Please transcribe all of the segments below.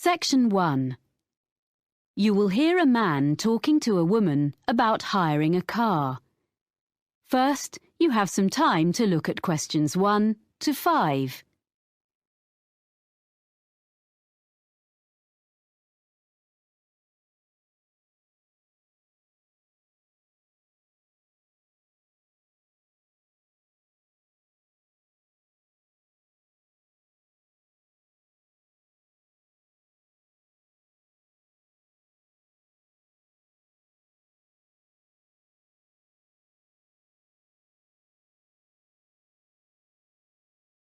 Section 1. You will hear a man talking to a woman about hiring a car. First, you have some time to look at questions 1 to 5.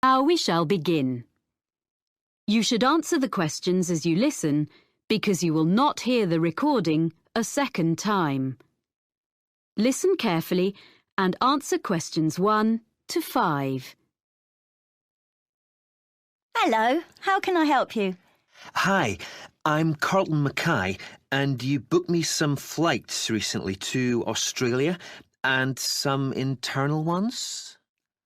Now we shall begin. You should answer the questions as you listen because you will not hear the recording a second time. Listen carefully and answer questions 1 to 5. Hello, how can I help you? Hi, I'm Carlton Mackay, and you booked me some flights recently to Australia and some internal ones?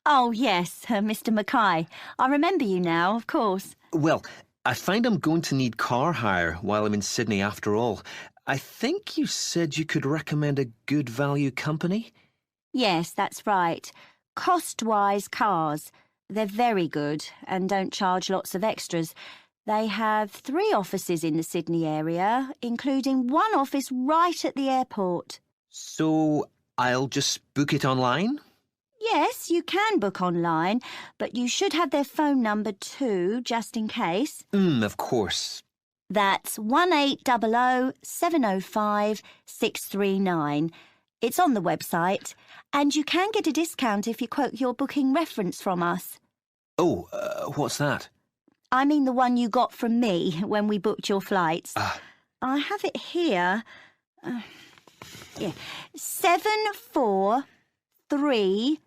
Oh, yes, Mr. Mackay. I remember you now, of course. Well, I find I'm going to need car hire while I'm in Sydney after all. I think you said you could recommend a good value company? Yes, that's right. Cost-wise cars. They're very good and don't charge lots of extras. They have 3 offices in the Sydney area, including one office right at the airport. So I'll just book it online? Yes, you can book online, but you should have their phone number too, just in case. Of course. That's 1800 705 639. It's on the website, and you can get a discount if you quote your booking reference from us. Oh, what's that? I mean the one you got from me when we booked your flights. I have it here. 743002.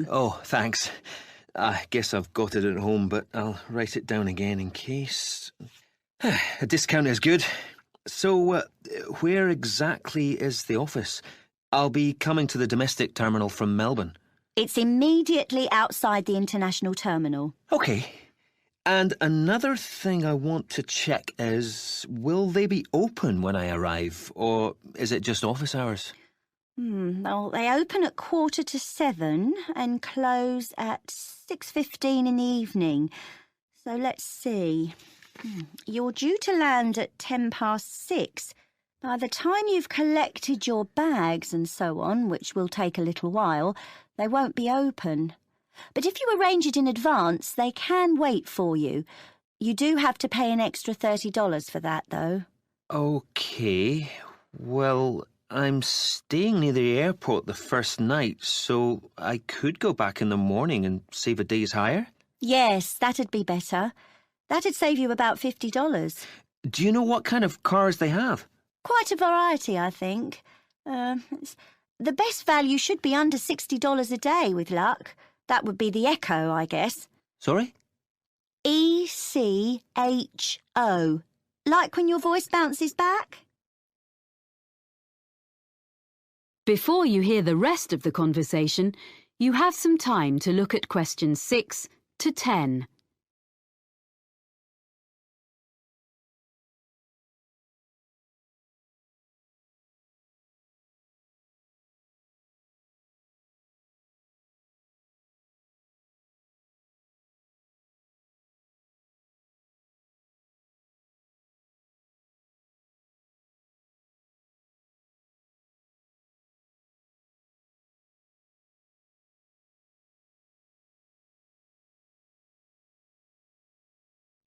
Oh, thanks. I guess I've got it at home, but I'll write it down again in case. A discount is good. So, where exactly is the office? I'll be coming to the domestic terminal from Melbourne. It's immediately outside the international terminal. OK. And another thing I want to check is, will they be open when I arrive, or is it just office hours? Well, they open at 7:15 and close at 6:15 in the evening. So let's see. You're due to land at 6:10. By the time you've collected your bags and so on, which will take a little while, they won't be open. But if you arrange it in advance, they can wait for you. You do have to pay an extra $30 for that, though. OK. Well, I'm staying near the airport the first night, so I could go back in the morning and save a day's hire? Yes, that'd be better. That'd save you about $50. Do you know what kind of cars they have? Quite a variety, I think. The best value should be under $60 a day, with luck. That would be the Echo, I guess. Sorry? ECHO. Like when your voice bounces back? Before you hear the rest of the conversation, you have some time to look at questions 6 to 10.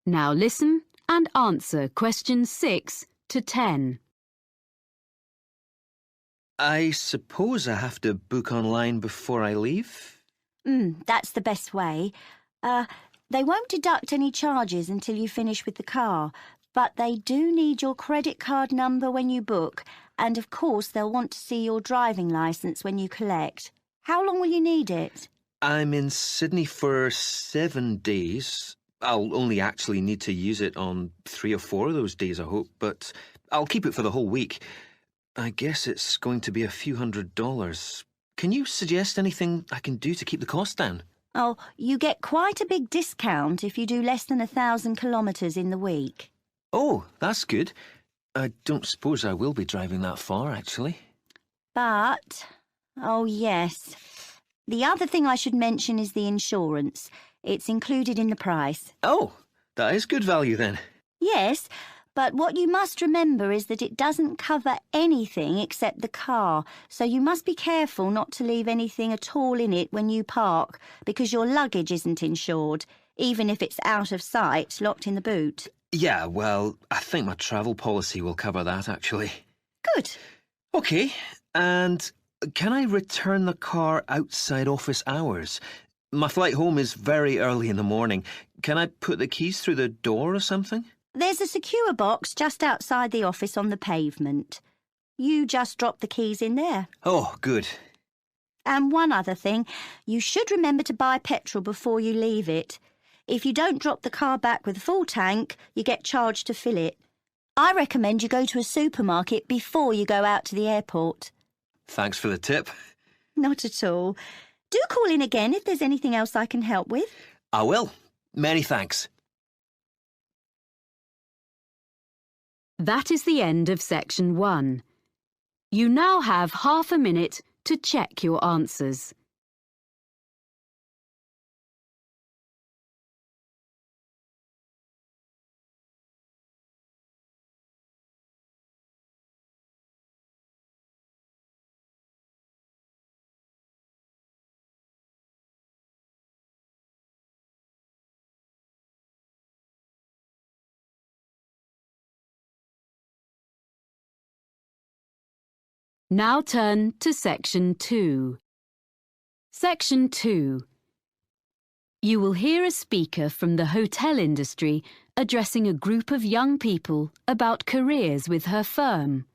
Now listen and answer questions 6 to 10. I suppose I have to book online before I leave? That's the best way. They won't deduct any charges until you finish with the car, but they do need your credit card number when you book, and of course they'll want to see your driving licence when you collect. How long will you need it? I'm in Sydney for 7 days. I'll only actually need to use it on 3 or 4 of those days, I hope, but I'll keep it for the whole week. I guess it's going to be a few $100s. Can you suggest anything I can do to keep the cost down? Oh, you get quite a big discount if you do less than 1,000 kilometres in the week. Oh, that's good. I don't suppose I will be driving that far, actually. But, oh yes, the other thing I should mention is the insurance. It's included in the price. Oh, that is good value then. Yes, but what you must remember is that it doesn't cover anything except the car, so you must be careful not to leave anything at all in it when you park, because your luggage isn't insured, even if it's out of sight, locked in the boot. Yeah, well, I think my travel policy will cover that, actually. Good. OK, and can I return the car outside office hours? My flight home is very early in the morning. Can I put the keys through the door or something? There's a secure box just outside the office on the pavement. You just drop the keys in there. Oh, good. And one other thing, you should remember to buy petrol before you leave it. If you don't drop the car back with a full tank, you get charged to fill it. I recommend you go to a supermarket before you go out to the airport. Thanks for the tip. Not at all. Do call in again if there's anything else I can help with. I will. Many thanks. That is the end of section 1. You now have half a minute to check your answers. Now turn to section 2. Section 2. You will hear a speaker from the hotel industry addressing a group of young people about careers with her firm.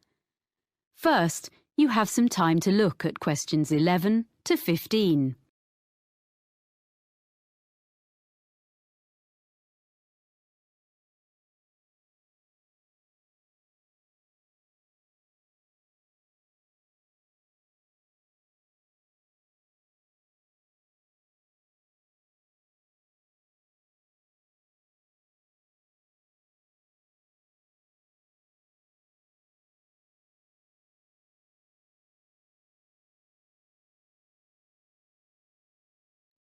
First, you have some time to look at questions 11 to 15.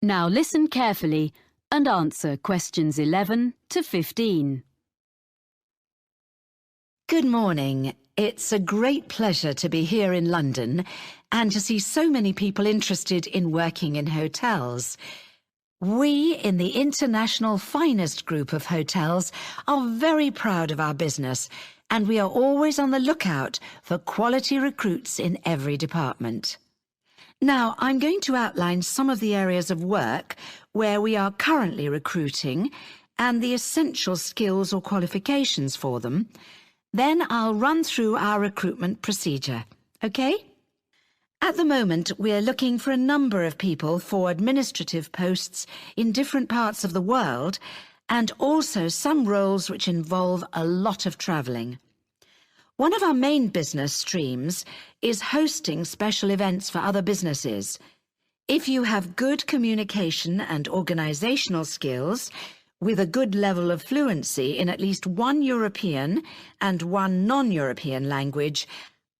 Now listen carefully and answer questions 11 to 15. Good morning. It's a great pleasure to be here in London and to see so many people interested in working in hotels. We, in the International Finest Group of Hotels, are very proud of our business, and we are always on the lookout for quality recruits in every department. Now, I'm going to outline some of the areas of work where we are currently recruiting and the essential skills or qualifications for them. Then I'll run through our recruitment procedure, OK? At the moment, we're looking for a number of people for administrative posts in different parts of the world and also some roles which involve a lot of travelling. One of our main business streams is hosting special events for other businesses. If you have good communication and organisational skills, with a good level of fluency in at least one European and one non-European language,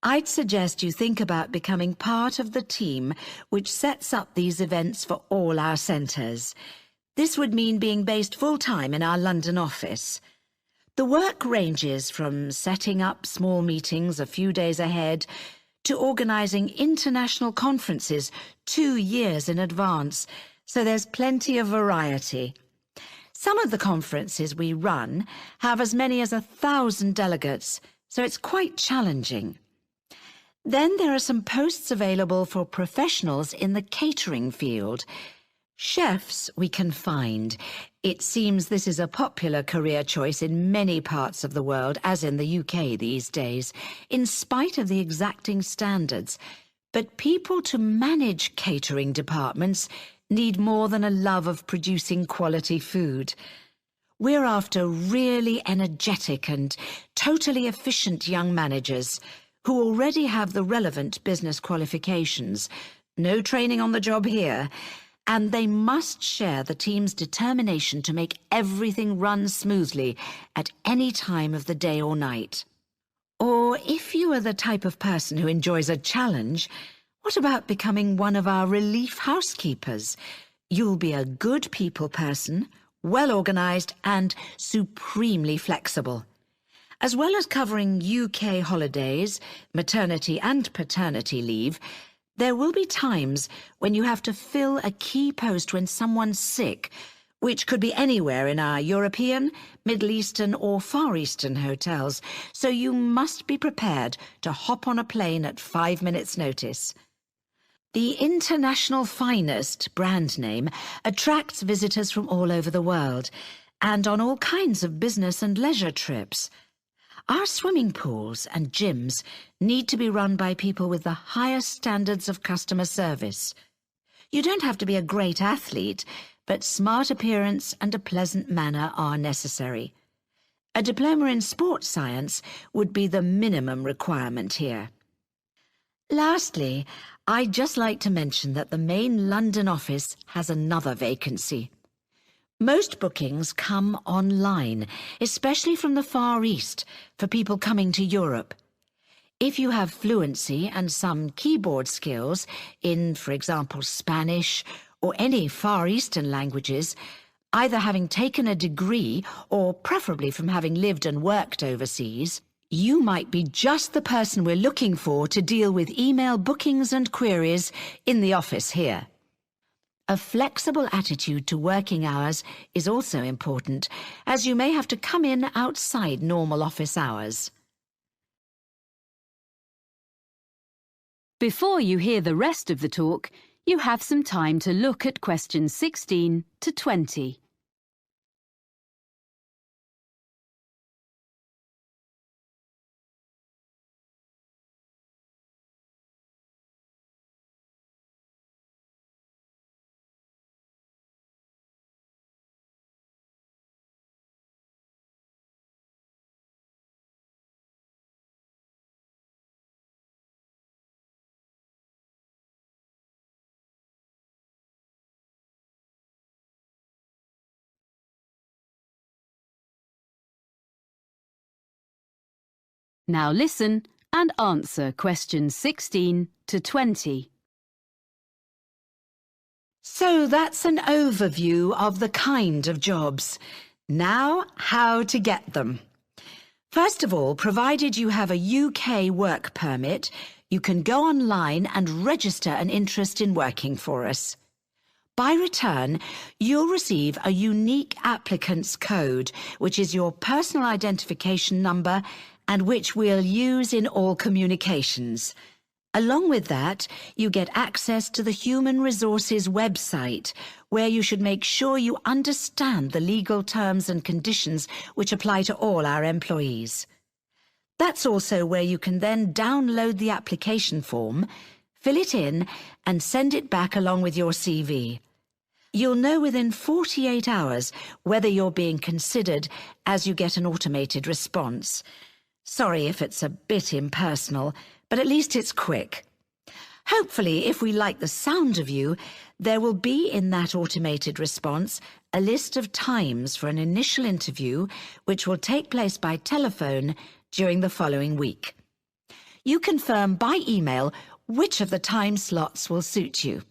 I'd suggest you think about becoming part of the team which sets up these events for all our centres. This would mean being based full-time in our London office. The work ranges from setting up small meetings a few days ahead to organising international conferences 2 years in advance, so there's plenty of variety. Some of the conferences we run have as many as 1,000 delegates, so it's quite challenging. Then there are some posts available for professionals in the catering field. Chefs we can find. It seems this is a popular career choice in many parts of the world, as in the UK these days, in spite of the exacting standards. But people to manage catering departments need more than a love of producing quality food. We're after really energetic and totally efficient young managers who already have the relevant business qualifications. No training on the job here. and they must share the team's determination to make everything run smoothly at any time of the day or night. Or if you are the type of person who enjoys a challenge, what about becoming one of our relief housekeepers? You'll be a good people person, well-organised and supremely flexible. As well as covering UK holidays, maternity and paternity leave, there will be times when you have to fill a key post when someone's sick, which could be anywhere in our European, Middle Eastern or Far Eastern hotels, so you must be prepared to hop on a plane at 5 minutes' notice. The International Finest brand name attracts visitors from all over the world and on all kinds of business and leisure trips. Our swimming pools and gyms need to be run by people with the highest standards of customer service. You don't have to be a great athlete, but smart appearance and a pleasant manner are necessary. A diploma in sports science would be the minimum requirement here. Lastly, I'd just like to mention that the main London office has another vacancy. Most bookings come online, especially from the Far East, for people coming to Europe. If you have fluency and some keyboard skills in, for example, Spanish or any Far Eastern languages, either having taken a degree or preferably from having lived and worked overseas, you might be just the person we're looking for to deal with email bookings and queries in the office here. A flexible attitude to working hours is also important, as you may have to come in outside normal office hours. Before you hear the rest of the talk, you have some time to look at questions 16 to 20. Now listen and answer questions 16 to 20. So that's an overview of the kind of jobs. Now, how to get them. First of all, provided you have a UK work permit, you can go online and register an interest in working for us. By return, you'll receive a unique applicant's code, which is your personal identification number and which we'll use in all communications. Along with that, you get access to the Human Resources website, where you should make sure you understand the legal terms and conditions which apply to all our employees. That's also where you can then download the application form, fill it in, and send it back along with your CV. You'll know within 48 hours whether you're being considered, as you get an automated response. Sorry if it's a bit impersonal, but at least it's quick. Hopefully, if we like the sound of you, there will be in that automated response a list of times for an initial interview which will take place by telephone during the following week. You confirm by email which of the time slots will suit you.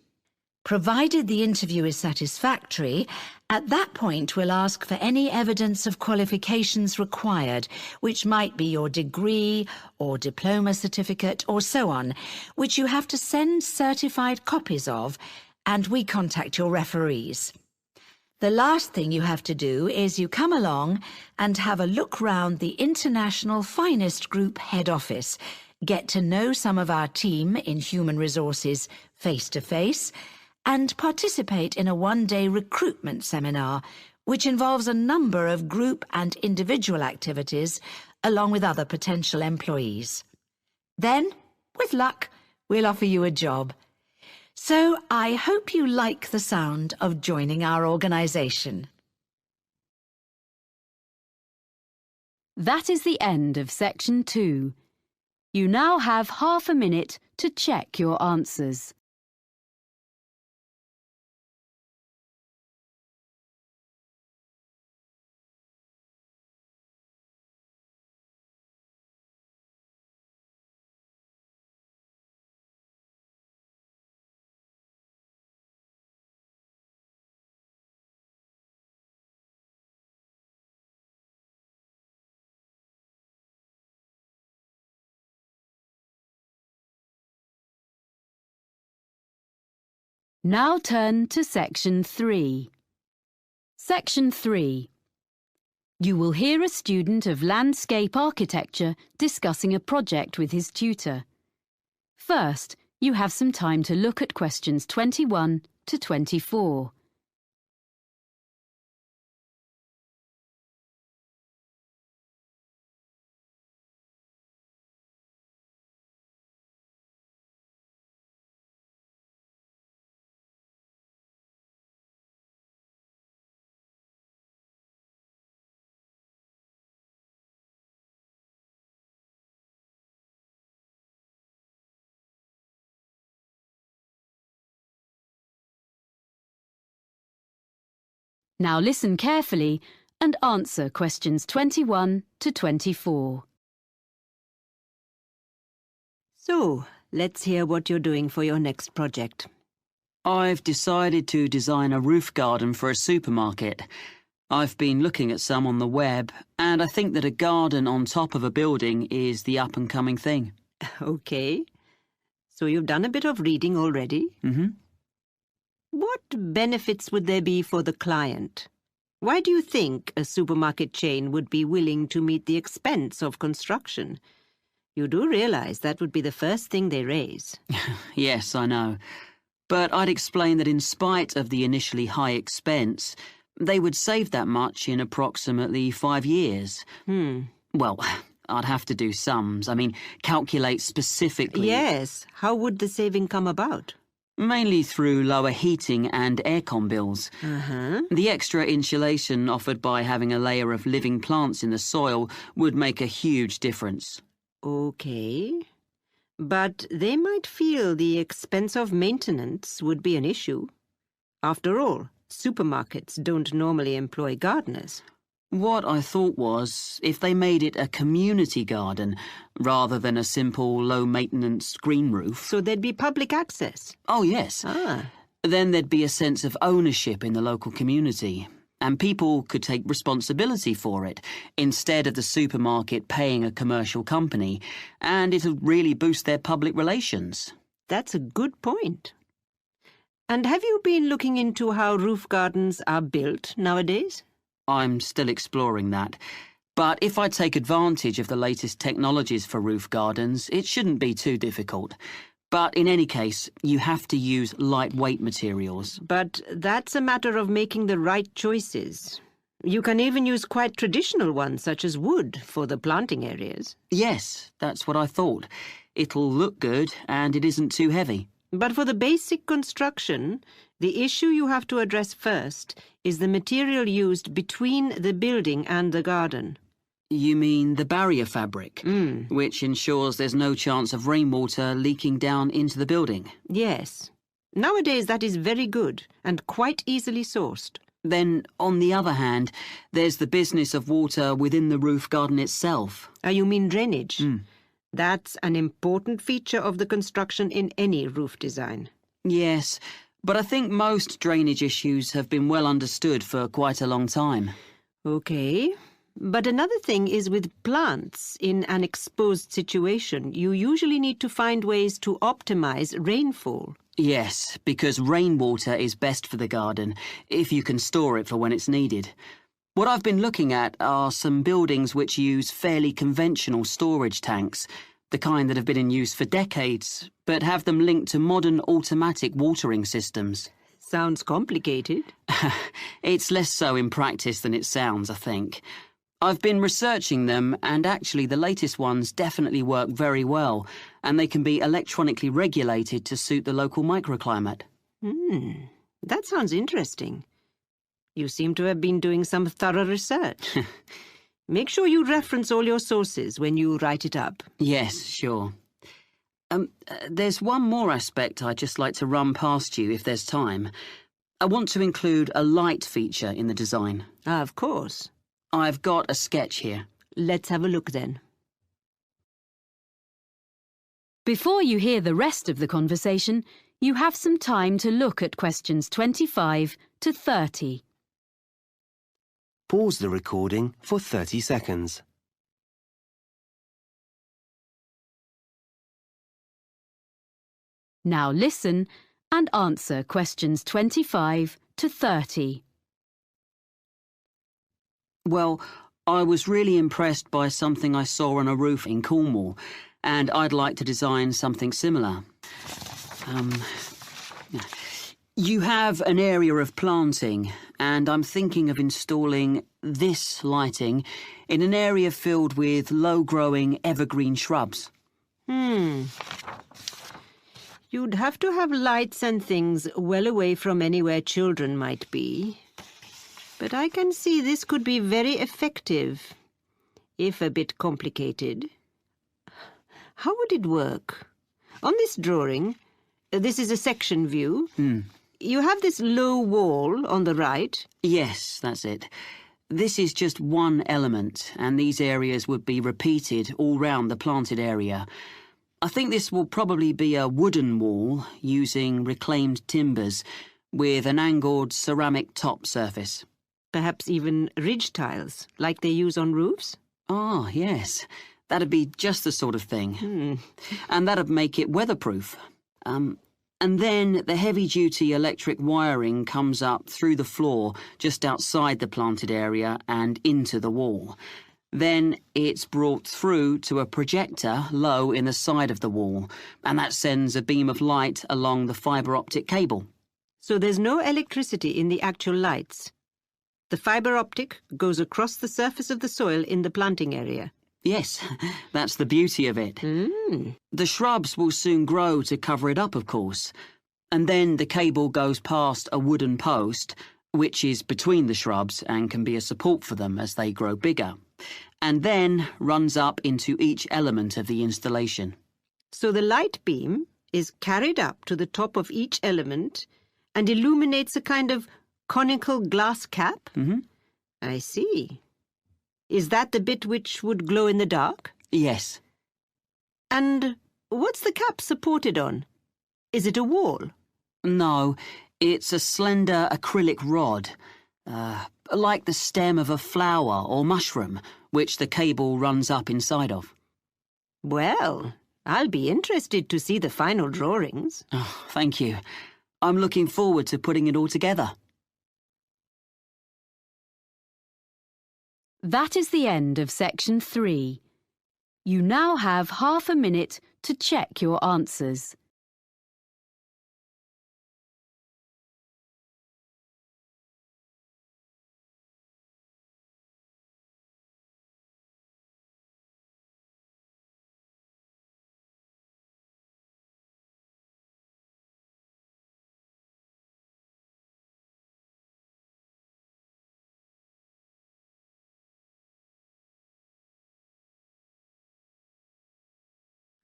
Provided the interview is satisfactory, at that point we'll ask for any evidence of qualifications required, which might be your degree or diploma certificate or so on, which you have to send certified copies of, and we contact your referees. The last thing you have to do is you come along and have a look round the International Finest Group head office, get to know some of our team in Human Resources face-to-face, and participate in a one-day recruitment seminar, which involves a number of group and individual activities, along with other potential employees. Then, with luck, we'll offer you a job. So I hope you like the sound of joining our organisation. That is the end of section 2. You now have half a minute to check your answers. Now turn to Section 3. Section 3. You will hear a student of landscape architecture discussing a project with his tutor. First, you have some time to look at questions 21 to 24. Now listen carefully and answer questions 21 to 24. So, let's hear what you're doing for your next project. I've decided to design a roof garden for a supermarket. I've been looking at some on the web, and I think that a garden on top of a building is the up-and-coming thing. Okay. So you've done a bit of reading already? Mm-hmm. What benefits would there be for the client? Why do you think a supermarket chain would be willing to meet the expense of construction? You do realize that would be the first thing they raise. Yes, I know. But I'd explain that in spite of the initially high expense, they would save that much in approximately 5 years. Well, I'd have to do sums. Calculate specifically. Yes. How would the saving come about? Mainly through lower heating and aircon bills. The extra insulation offered by having a layer of living plants in the soil would make a huge difference. Okay. But they might feel the expense of maintenance would be an issue. After all, supermarkets don't normally employ gardeners. What I thought was, if they made it a community garden, rather than a simple, low-maintenance green roof... So there'd be public access? Oh, yes. Then there'd be a sense of ownership in the local community, and people could take responsibility for it, instead of the supermarket paying a commercial company, and it'll really boost their public relations. That's a good point. And have you been looking into how roof gardens are built nowadays? I'm still exploring that. But if I take advantage of the latest technologies for roof gardens, it shouldn't be too difficult. But in any case, you have to use lightweight materials. But that's a matter of making the right choices. You can even use quite traditional ones, such as wood, for the planting areas. Yes, that's what I thought. It'll look good, and it isn't too heavy. But for the basic construction, the issue you have to address first is the material used between the building and the garden. You mean the barrier fabric, which ensures there's no chance of rainwater leaking down into the building? Yes. Nowadays that is very good and quite easily sourced. Then, on the other hand, there's the business of water within the roof garden itself. You mean drainage? That's an important feature of the construction in any roof design. Yes, but I think most drainage issues have been well understood for quite a long time. Okay. But another thing is with plants in an exposed situation, you usually need to find ways to optimize rainfall. Yes, because rainwater is best for the garden, if you can store it for when it's needed. What I've been looking at are some buildings which use fairly conventional storage tanks, the kind that have been in use for decades, but have them linked to modern automatic watering systems. Sounds complicated. It's less so in practice than it sounds, I think. I've been researching them, and actually the latest ones definitely work very well, and they can be electronically regulated to suit the local microclimate. That sounds interesting. You seem to have been doing some thorough research. Make sure you reference all your sources when you write it up. Yes, sure. There's one more aspect I'd just like to run past you if there's time. I want to include a light feature in the design. Of course. I've got a sketch here. Let's have a look then. Before you hear the rest of the conversation, you have some time to look at questions 25 to 30. Pause the recording for 30 seconds. Now listen and answer questions 25 to 30. Well, I was really impressed by something I saw on a roof in Cornwall, and I'd like to design something similar. You have an area of planting, and I'm thinking of installing this lighting in an area filled with low-growing evergreen shrubs. You'd have to have lights and things well away from anywhere children might be. But I can see this could be very effective, if a bit complicated. How would it work? On this drawing, this is a section view. You have this low wall on the right. Yes, that's it. This is just one element, and these areas would be repeated all round the planted area. I think this will probably be a wooden wall using reclaimed timbers with an angled ceramic top surface. Perhaps even ridge tiles, like they use on roofs? Ah, yes. That'd be just the sort of thing. And that'd make it weatherproof. And then the heavy-duty electric wiring comes up through the floor just outside the planted area and into the wall. Then it's brought through to a projector low in the side of the wall, and that sends a beam of light along the fibre optic cable. So there's no electricity in the actual lights. The fibre optic goes across the surface of the soil in the planting area. Yes, that's the beauty of it. The shrubs will soon grow to cover it up, of course. And then the cable goes past a wooden post, which is between the shrubs and can be a support for them as they grow bigger, and then runs up into each element of the installation. So the light beam is carried up to the top of each element and illuminates a kind of conical glass cap? I see. Is that the bit which would glow in the dark? Yes. And what's the cap supported on? Is it a wall? No, it's a slender acrylic rod, like the stem of a flower or mushroom, which the cable runs up inside of. Well, I'll be interested to see the final drawings. Oh, thank you. I'm looking forward to putting it all together. That is the end of section 3. You now have half a minute to check your answers.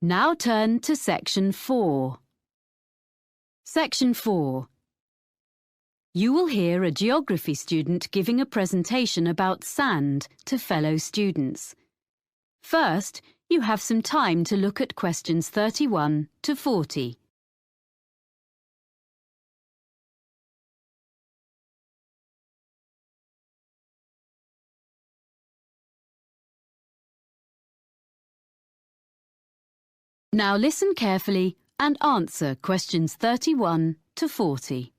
Now turn to section 4. Section 4. You will hear a geography student giving a presentation about sand to fellow students. First, you have some time to look at questions 31 to 40. Now listen carefully and answer questions 31 to 40.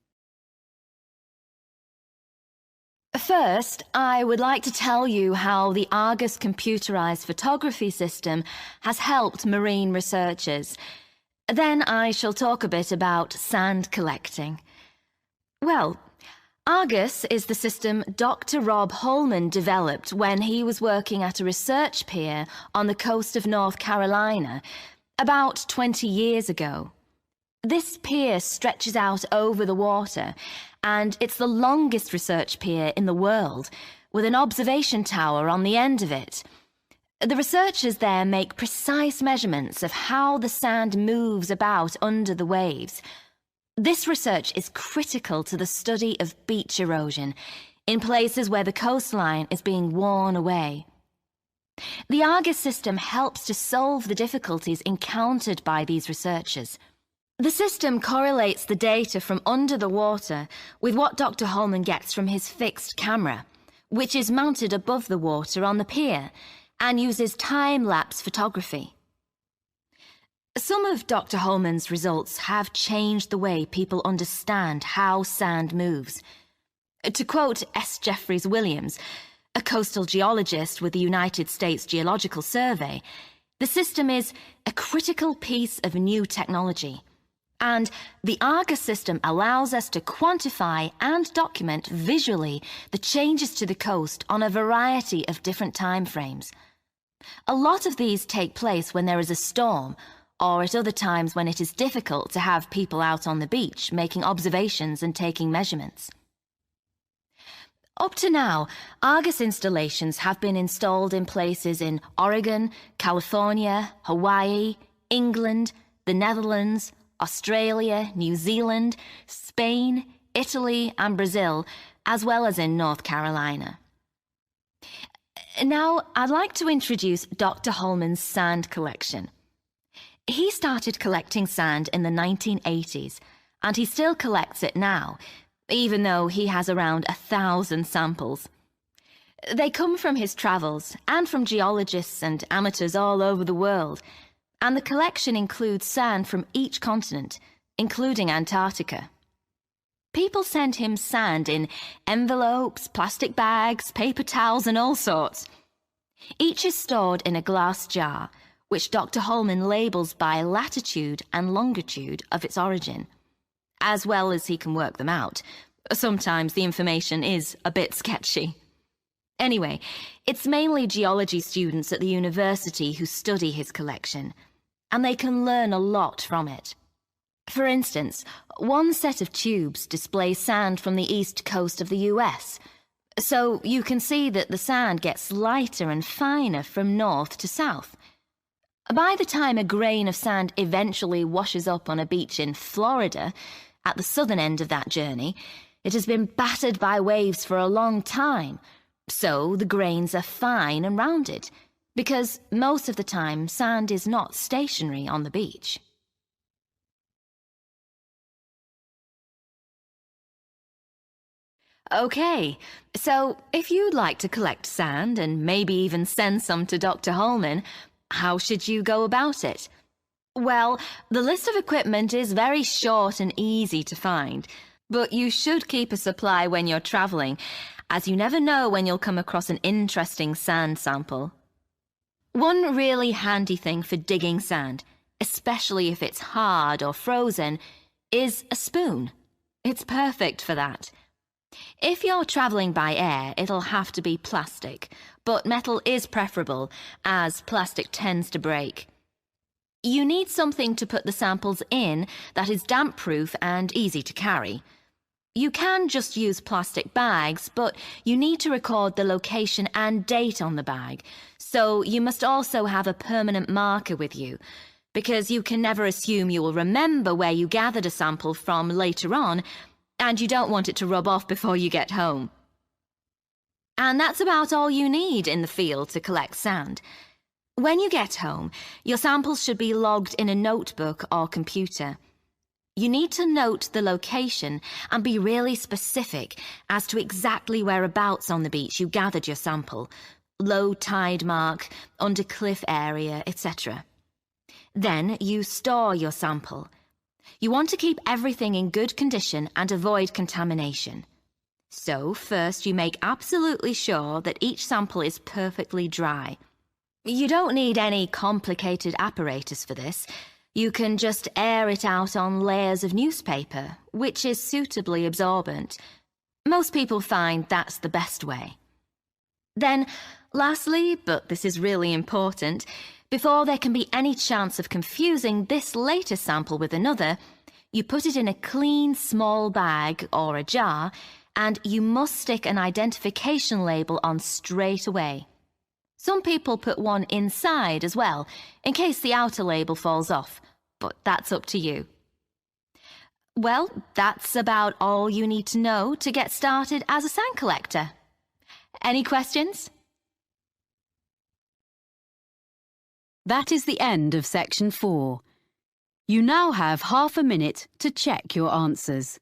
First, I would like to tell you how the Argus computerized photography system has helped marine researchers. Then I shall talk a bit about sand collecting. Well, Argus is the system Dr. Rob Holman developed when he was working at a research pier on the coast of North Carolina about 20 years ago. This pier stretches out over the water, and it's the longest research pier in the world, with an observation tower on the end of it. The researchers there make precise measurements of how the sand moves about under the waves. This research is critical to the study of beach erosion in places where the coastline is being worn away. The Argus system helps to solve the difficulties encountered by these researchers. The system correlates the data from under the water with what Dr. Holman gets from his fixed camera, which is mounted above the water on the pier and uses time-lapse photography. Some of Dr. Holman's results have changed the way people understand how sand moves. To quote S. Jeffreys Williams, a coastal geologist with the United States Geological Survey, the system is a critical piece of new technology. And the Argus system allows us to quantify and document visually the changes to the coast on a variety of different time frames. A lot of these take place when there is a storm, or at other times when it is difficult to have people out on the beach making observations and taking measurements. Up to now, Argus installations have been installed in places in Oregon, California, Hawaii, England, the Netherlands, Australia, New Zealand, Spain, Italy and Brazil, as well as in North Carolina. Now, I'd like to introduce Dr. Holman's sand collection. He started collecting sand in the 1980s, and he still collects it now, even though he has around 1,000 samples. They come from his travels and from geologists and amateurs all over the world, and the collection includes sand from each continent, including Antarctica. People send him sand in envelopes, plastic bags, paper towels, and all sorts. Each is stored in a glass jar, which Dr. Holman labels by latitude and longitude of its origin, as well as he can work them out. Sometimes the information is a bit sketchy. Anyway, it's mainly geology students at the university who study his collection, and they can learn a lot from it. For instance, one set of tubes displays sand from the east coast of the US, so you can see that the sand gets lighter and finer from north to south. By the time a grain of sand eventually washes up on a beach in Florida, at the southern end of that journey, it has been battered by waves for a long time, so the grains are fine and rounded, because most of the time sand is not stationary on the beach. Okay, so if you'd like to collect sand and maybe even send some to Dr. Holman, how should you go about it? Well, the list of equipment is very short and easy to find, but you should keep a supply when you're travelling, as you never know when you'll come across an interesting sand sample. One really handy thing for digging sand, especially if it's hard or frozen, is a spoon. It's perfect for that. If you're travelling by air, it'll have to be plastic, but metal is preferable, as plastic tends to break. You need something to put the samples in that is damp-proof and easy to carry. You can just use plastic bags, but you need to record the location and date on the bag, so you must also have a permanent marker with you, because you can never assume you will remember where you gathered a sample from later on, and you don't want it to rub off before you get home. And that's about all you need in the field to collect sand. When you get home, your samples should be logged in a notebook or computer. You need to note the location and be really specific as to exactly whereabouts on the beach you gathered your sample, low tide mark, under cliff area, etc. Then you store your sample. You want to keep everything in good condition and avoid contamination. So first you make absolutely sure that each sample is perfectly dry. You don't need any complicated apparatus for this. You can just air it out on layers of newspaper, which is suitably absorbent. Most people find that's the best way. Then, lastly, but this is really important, before there can be any chance of confusing this later sample with another, you put it in a clean small bag or a jar, and you must stick an identification label on straight away. Some people put one inside as well, in case the outer label falls off, but that's up to you. Well, that's about all you need to know to get started as a sand collector. Any questions? That is the end of section 4. You now have half a minute to check your answers.